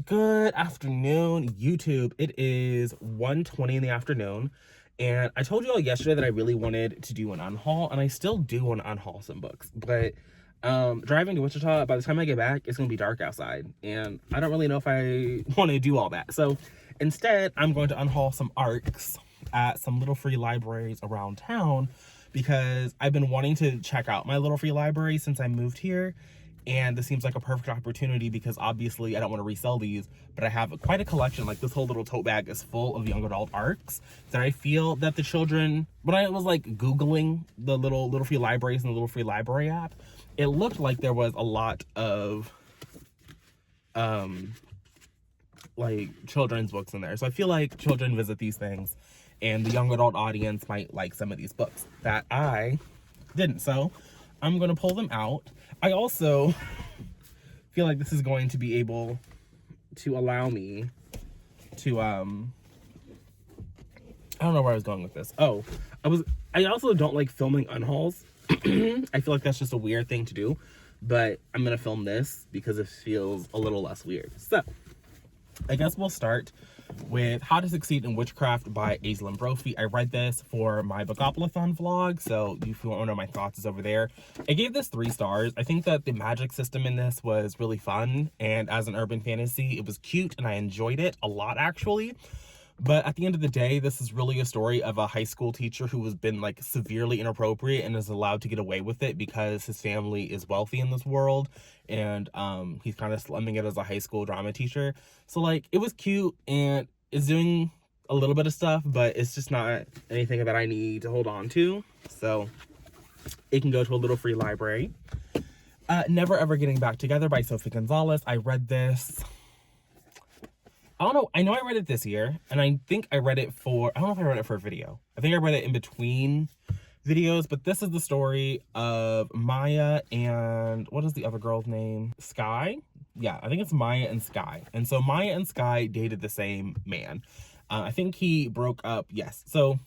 Good afternoon, YouTube. It is 1:20 in the afternoon, and I told you all yesterday that I really wanted to do an unhaul, and I still do want to unhaul some books, but driving to Wichita, by the time I get back, it's gonna be dark outside, and I don't really know if I want to do all that. So instead, I'm going to unhaul some ARCs at some little free libraries around town, because I've been wanting to check out my little free library since I moved here. And this seems like a perfect opportunity because obviously I don't want to resell these, but I have quite a collection. Like, this whole little tote bag is full of young adult ARCs that I feel that the children, when I was like Googling the little free libraries and the little free library app, it looked like there was a lot of like children's books in there. So I feel like children visit these things and the young adult audience might like some of these books that I didn't. So I'm going to pull them out. I also feel like this is going to be able to allow me to, I don't know where I was going with this. Oh, I also don't like filming unhauls. I feel like that's just a weird thing to do, but I'm going to film this because it feels a little less weird. So I guess we'll start with How to Succeed in Witchcraft by Aislinn Brophy. I read this for my Readathon vlog, so if you want to know my thoughts, is over there. I gave this 3 stars. I think that the magic system in this was really fun, and as an urban fantasy, it was cute, and I enjoyed it a lot, actually. But at the end of the day, this is really a story of a high school teacher who has been like severely inappropriate and is allowed to get away with it because his family is wealthy in this world, and he's kind of slumming it as a high school drama teacher. So like, it was cute and it's doing a little bit of stuff, but it's just not anything that I need to hold on to. So it can go to a little free library. Never Ever Getting Back Together by Sophie Gonzalez. I read this, I don't know, I know I read it this year, and I think I read it for, I don't know if I read it for a video. I think I read it in between videos, but this is the story of Maya and, what is the other girl's name? Sky? Yeah, I think it's Maya and Sky. And so Maya and Sky dated the same man. I think he broke up, yes. So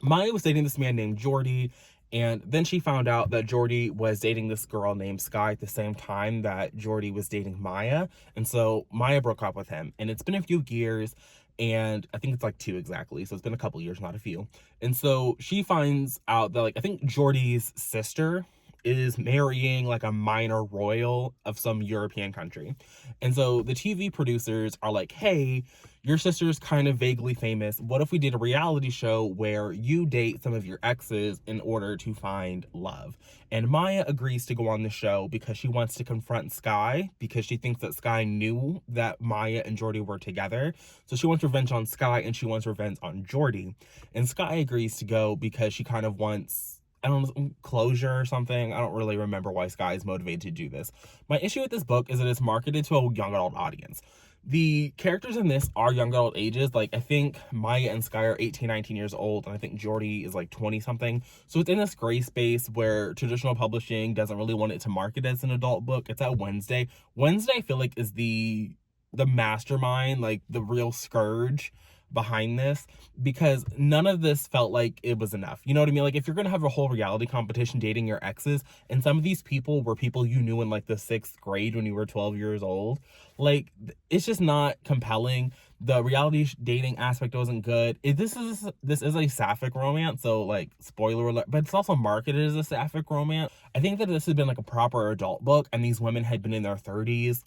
Maya was dating this man named Jordy, and then she found out that Jordy was dating this girl named Sky at the same time that Jordy was dating Maya. And so Maya broke up with him. And it's been a few years, and I think it's like 2 exactly. So it's been a couple years, not a few. And so she finds out that, like, I think Jordy's sister is marrying like a minor royal of some European country. And so the TV producers are like, hey, your sister's kind of vaguely famous. What if we did a reality show where you date some of your exes in order to find love? And Maya agrees to go on the show because she wants to confront Sky, because she thinks that Sky knew that Maya and Jordy were together. So she wants revenge on Sky and she wants revenge on Jordy. And Sky agrees to go because she kind of wants, I don't know, closure or something. I don't really remember why Sky is motivated to do this. My issue with this book is that it's marketed to a young adult audience. The characters in this are young adult ages. Like, I think Maya and Sky are 18, 19 years old, and I think Jordy is like 20 something. So it's in this gray space where traditional publishing doesn't really want it to market as an adult book. It's at Wednesday. Wednesday, I feel like, is the mastermind, like the real scourge behind this, because none of this felt like it was enough. You know what I mean? Like, if you're gonna have a whole reality competition dating your exes, and some of these people were people you knew in like the 6th grade when you were 12 years old, like, it's just not compelling. The reality dating aspect wasn't good. This is a sapphic romance, so like, spoiler alert, but it's also marketed as a sapphic romance. I think that this had been like a proper adult book and these women had been in their 30s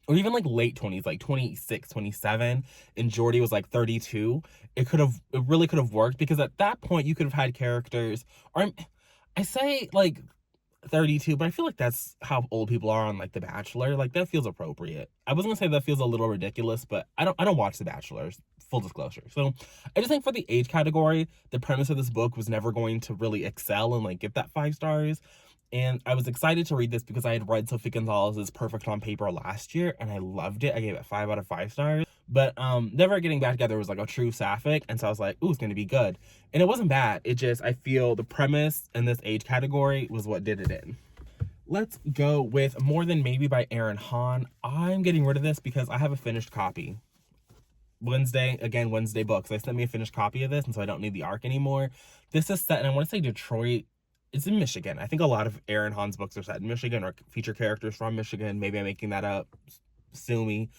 or even like late 20s, like 26, 27, and Jordy was like 32, it really could have worked, because at that point you could have had characters, or I say like 32, but I feel like that's how old people are on like The Bachelor. Like, that feels appropriate. I was gonna say that feels a little ridiculous, but I don't watch The Bachelor, full disclosure. So I just think for the age category, the premise of this book was never going to really excel and like get that 5 stars. And I was excited to read this because I had read Sophie Gonzalez's Perfect on Paper last year, and I loved it. I gave it 5 out of 5 stars. But Never Getting Back Together was like a true sapphic, and so I was like, ooh, it's gonna be good. And it wasn't bad. It just, I feel the premise in this age category was what did it in. Let's go with More Than Maybe by Erin Hahn. I'm getting rid of this because I have a finished copy. Wednesday books. They sent me a finished copy of this, and so I don't need the ARC anymore. This is set in, I want to say, Detroit. It's in Michigan. I think a lot of Erin Hahn's books are set in Michigan or feature characters from Michigan. Maybe I'm making that up. Sue me.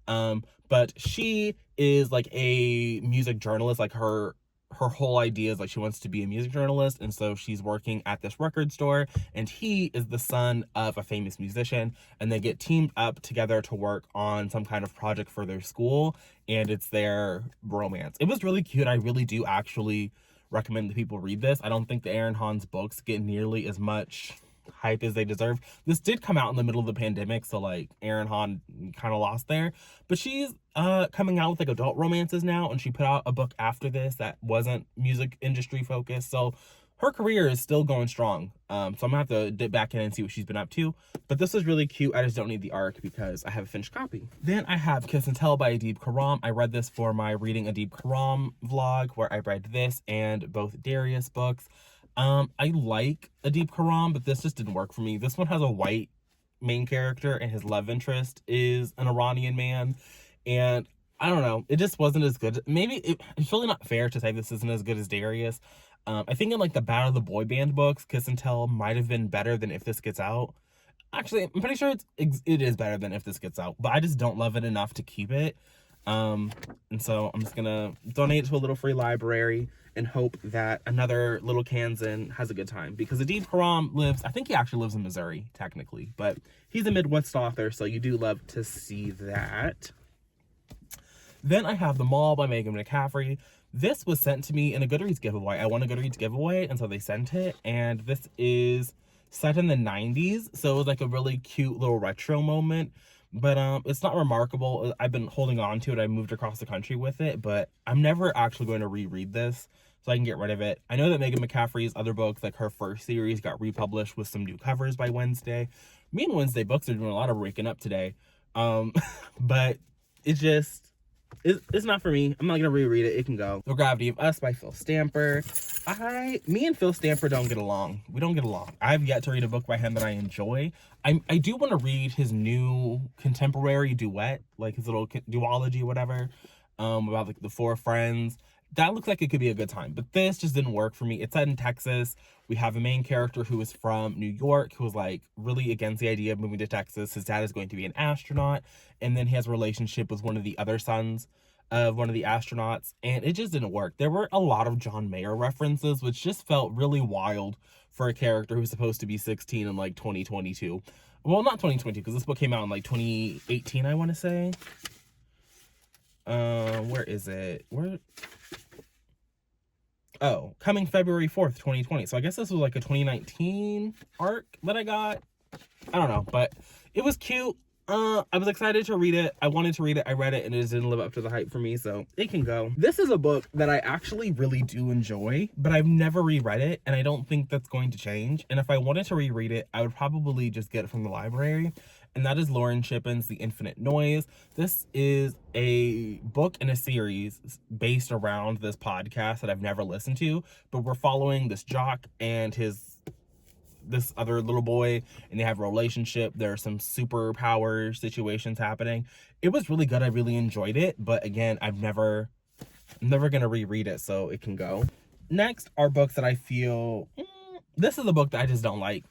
But she is like a music journalist. Like her whole idea is like she wants to be a music journalist, and so she's working at this record store, and he is the son of a famous musician, and they get teamed up together to work on some kind of project for their school, and it's their romance. It was really cute. I really do actually recommend that people read this. I don't think the Aaron Hahn's books get nearly as much hype as they deserve. This did come out in the middle of the pandemic, so like Aaron Hahn kind of lost there, but she's coming out with like adult romances now, and she put out a book after this that wasn't music industry focused, so her career is still going strong. So I'm gonna have to dip back in and see what she's been up to, but this was really cute. I just don't need the arc because I have a finished copy. Then I have Kiss and Tell by Adib Khorram. I read this for my Reading Adib Khorram vlog, where I read this and both Darius books. I like Adib Khorram, but this just didn't work for me. This one has a white main character, and his love interest is an Iranian man, and I don't know, it just wasn't as good. Maybe it's really not fair to say this isn't as good as Darius. I think in like the Battle of the Boy Band books, Kiss and Tell might have been better than If This Gets Out. Actually, I'm pretty sure it is better than If This Gets Out, but I just don't love it enough to keep it. And so I'm just gonna donate it to a little free library and hope that another little Kansan has a good time, because Adib Khorram lives, I think he actually lives in Missouri technically, but he's a Midwest author, so you do love to see that. Then I have The Mall by Megan McCaffrey. This was sent to me in a Goodreads giveaway. I won a Goodreads giveaway, and so they sent it, and this is set in the 90s, so it was like a really cute little retro moment. But it's not remarkable. I've been holding on to it. I moved across the country with it, but I'm never actually going to reread this, so I can get rid of it. I know that Megan McCaffrey's other books, like her first series, got republished with some new covers by Wednesday. Me and Wednesday Books are doing a lot of waking up today. But it's not for me. I'm not gonna reread it. It can go. The Gravity of Us by Phil Stamper. Me and Phil Stamper don't get along. We don't get along. I've yet to read a book by him that I enjoy. I do want to read his new contemporary duet, like his little duology, whatever, about like the four friends. That looks like it could be a good time, but this just didn't work for me. It's set in Texas. We have a main character who is from New York, who was like really against the idea of moving to Texas. His dad is going to be an astronaut, and then he has a relationship with one of the other sons of one of the astronauts, and it just didn't work. There were a lot of John Mayer references, which just felt really wild for a character who's supposed to be 16 in like 2022. Well, not 2022, because this book came out in like 2018, I want to say. Where is it? Oh, coming February 4th, 2020. So I guess this was like a 2019 arc that I got. I don't know, but it was cute. I was excited to read it. I wanted to read it. I read it, and it just didn't live up to the hype for me, so it can go. This is a book that I actually really do enjoy, but I've never reread it, and I don't think that's going to change. And if I wanted to reread it, I would probably just get it from the library, and that is Lauren Shippens's The Infinite Noise. This is a book in a series based around this podcast that I've never listened to, but we're following this jock and this other little boy, and they have a relationship. There are some superpower situations happening. It was really good. I really enjoyed it, but again, I'm never gonna reread it, so it can go. Next are books that I feel this is a book that I just don't like.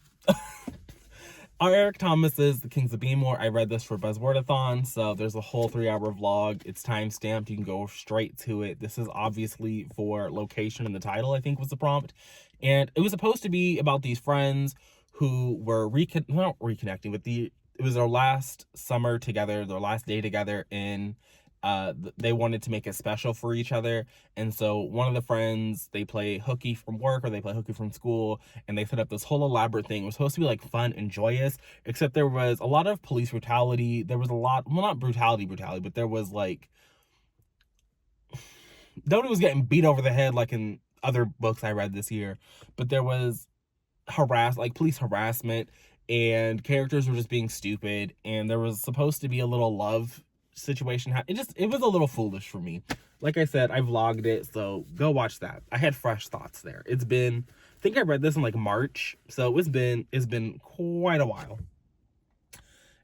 Are Eric Thomas's The Kings of Beemore. I read this for Readathon, so there's a whole 3-hour vlog. It's time-stamped. You can go straight to it. This is obviously for location in the title, I think was the prompt. And it was supposed to be about these friends who were not reconnecting, but it was their last summer together, their last day together in they wanted to make it special for each other. And so one of the friends, they play hooky from work or they play hooky from school, and they set up this whole elaborate thing. It was supposed to be like fun and joyous, except there was a lot of police brutality. There was a lot, well, not brutality, but there was like, nobody was getting beat over the head like in other books I read this year, but there was police harassment, and characters were just being stupid, and there was supposed to be a little love situation. It was a little foolish for me. Like I said, I vlogged it, so go watch that. I had fresh thoughts there. I think I read this in like March, so it's been quite a while.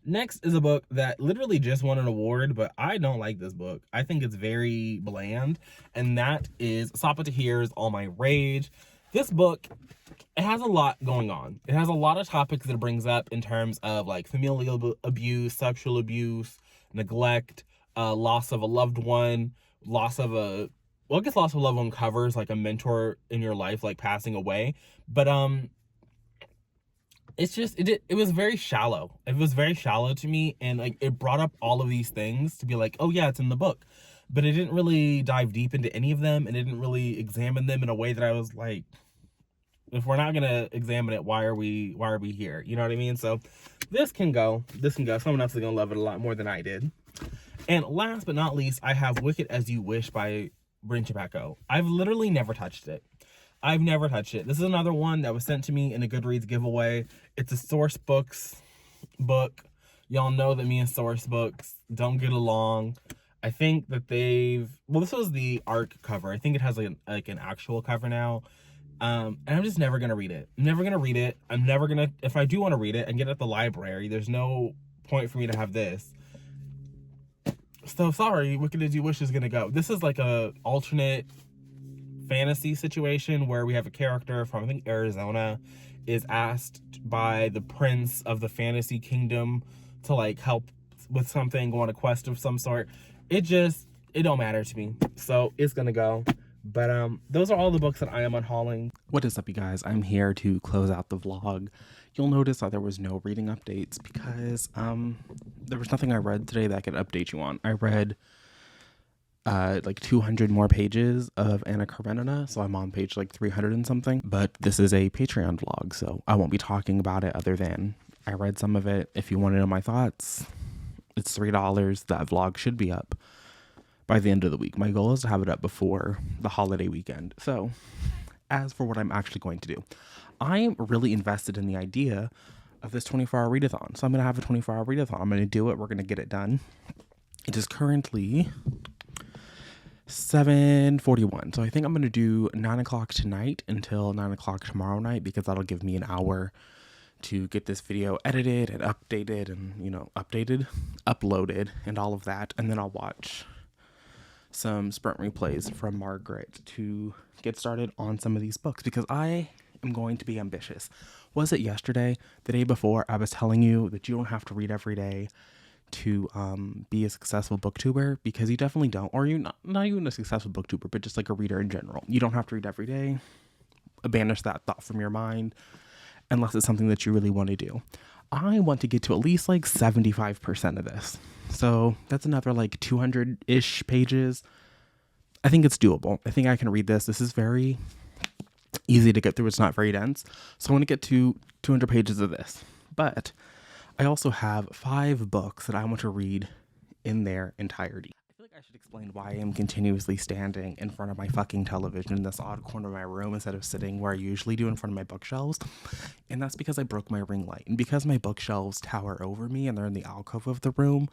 Next is a book that literally just won an award, but I don't like this book. I think it's very bland, and that is Sapa Tahir's All My Rage. This book, it has a lot going on. It has a lot of topics that it brings up in terms of like familial abuse, sexual abuse, neglect, loss of a loved one, loss of a, well, I guess loss of a loved one covers like a mentor in your life, like passing away. But it's just, it was very shallow. It was very shallow to me, and like it brought up all of these things to be like, oh yeah, it's in the book. But it didn't really dive deep into any of them, and it didn't really examine them in a way that I was like, if we're not gonna examine it, why are we here? You know what I mean? So this can go. Someone else is gonna love it a lot more than I did. And last but not least, I have Wicked As You Wish by Bryn Tobacco. I've literally never touched it. This is another one that was sent to me in a Goodreads giveaway. It's a Source Books book. Y'all know that me and Source Books don't get along. I think that this was the ARC cover. I think it has like an actual cover now. And I'm just never gonna read it. If I do want to read it and get it at the library, there's no point for me to have this. So sorry, Wicked As You Wish is gonna go. This is like a alternate fantasy situation where we have a character from, I think, Arizona, is asked by the prince of the fantasy kingdom to like help with something, go on a quest of some sort. It don't matter to me, so it's gonna go. But those are all the books that I am unhauling. What is up, you guys? I'm here to close out the vlog. You'll notice that there was no reading updates because there was nothing I read today that I could update you on. I read like 200 more pages of Anna Karenina, so I'm on page like 300 and something. But this is a Patreon vlog, so I won't be talking about it other than I read some of it. If you want to know my thoughts, it's $3. That vlog should be up by the end of the week. My goal is to have it up before the holiday weekend. So as for what I'm actually going to do, I'm really invested in the idea of this 24-hour readathon. So I'm going to have a 24-hour readathon. I'm going to do it. We're going to get it done. It is currently 7:41. So I think I'm going to do 9 o'clock tonight until 9 o'clock tomorrow night, because that'll give me an hour to get this video edited and updated and, uploaded and all of that. And then I'll watch some sprint replays from Margaret to get started on some of these books, because I am going to be ambitious. Was it yesterday, the day before, I was telling you that you don't have to read every day to be a successful booktuber, because you definitely don't. Or you're not even a successful booktuber, but just like a reader in general. You don't have to read every day. Banish that thought from your mind unless it's something that you really want to do. I want to get to at least like 75% of this. So that's another like 200-ish pages. I think it's doable. I think I can read this. This is very easy to get through. It's not very dense. So I want to get to 200 pages of this. But I also have 5 books that I want to read in their entirety. I feel like I should explain why I am continuously standing in front of my fucking television in this odd corner of my room instead of sitting where I usually do in front of my bookshelves. And that's because I broke my ring light. And because my bookshelves tower over me and they're in the alcove of the room,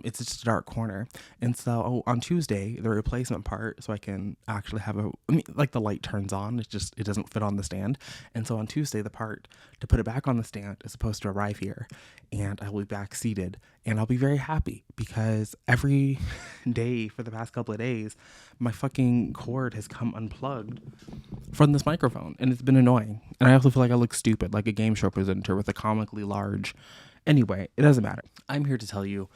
it's just a dark corner. And so on Tuesday, the replacement part, so I can actually have the light turns on, it doesn't fit on the stand. And so on Tuesday, the part to put it back on the stand is supposed to arrive here, and I will be back seated, and I'll be very happy, because every day for the past couple of days, my fucking cord has come unplugged from this microphone, and it's been annoying. And I also feel like I look stupid, like a game show presenter with a comically large. Anyway, it doesn't matter. I'm here to tell you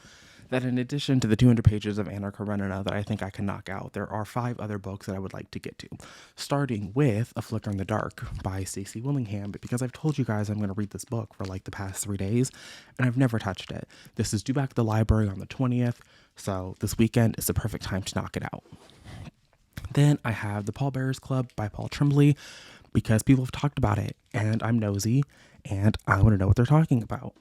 that in addition to the 200 pages of Anna Karenina that I think I can knock out, there are 5 other books that I would like to get to, starting with A Flicker in the Dark by Stacey Willingham, because I've told you guys I'm going to read this book for like the past 3 days, and I've never touched it. This is due back to the library on the 20th, so this weekend is the perfect time to knock it out. Then I have The Pallbearers Club by Paul Tremblay, because people have talked about it, and I'm nosy, and I want to know what they're talking about.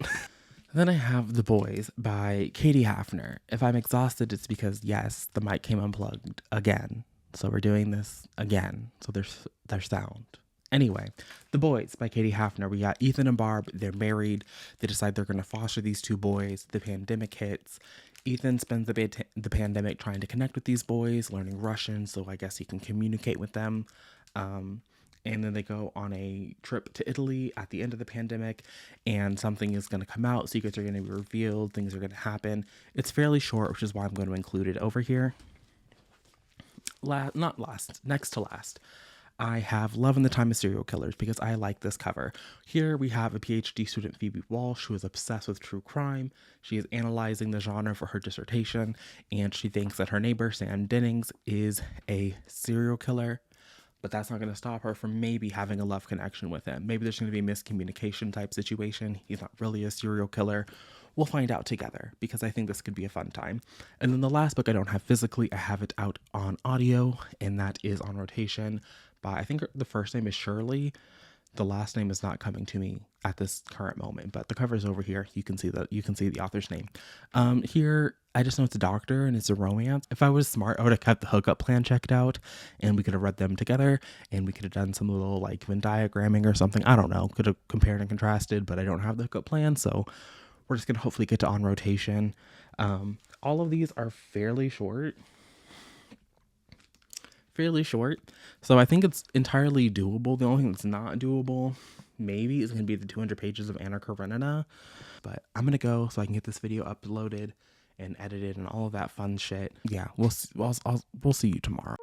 Then I have The Boys by Katie Hafner. If I'm exhausted, it's because, yes, the mic came unplugged again. So we're doing this again. So there's sound. Anyway, The Boys by Katie Hafner. We got Ethan and Barb. They're married. They decide they're going to foster these 2 boys. The pandemic hits. Ethan spends the pandemic trying to connect with these boys, learning Russian, so I guess he can communicate with them. And then they go on a trip to Italy at the end of the pandemic, and something is going to come out. Secrets are going to be revealed. Things are going to happen. It's fairly short, which is why I'm going to include it over here. Next to last, I have Love in the Time of Serial Killers because I like this cover. Here we have a PhD student, Phoebe Walsh, who is obsessed with true crime. She is analyzing the genre for her dissertation, and she thinks that her neighbor, Sam Dennings, is a serial killer. But that's not going to stop her from maybe having a love connection with him. Maybe there's going to be a miscommunication type situation. He's not really a serial killer. We'll find out together because I think this could be a fun time. And then the last book I don't have physically, I have it out on audio, and that is On Rotation by, I think the first name is Shirley. The last name is not coming to me at this current moment, but the cover is over here. You can see the author's name. Here, I just know it's a doctor and it's a romance. If I was smart, I would have kept the hookup plan checked out and we could have read them together and we could have done some little like Venn diagramming or something. I don't know. Could have compared and contrasted, but I don't have the hookup plan. So we're just going to hopefully get to On Rotation. All of these are fairly short. So I think it's entirely doable. The only thing that's not doable maybe is going to be the 200 pages of Anna Karenina, but I'm going to go so I can get this video uploaded and edited and all of that fun shit. Yeah, we'll see you tomorrow.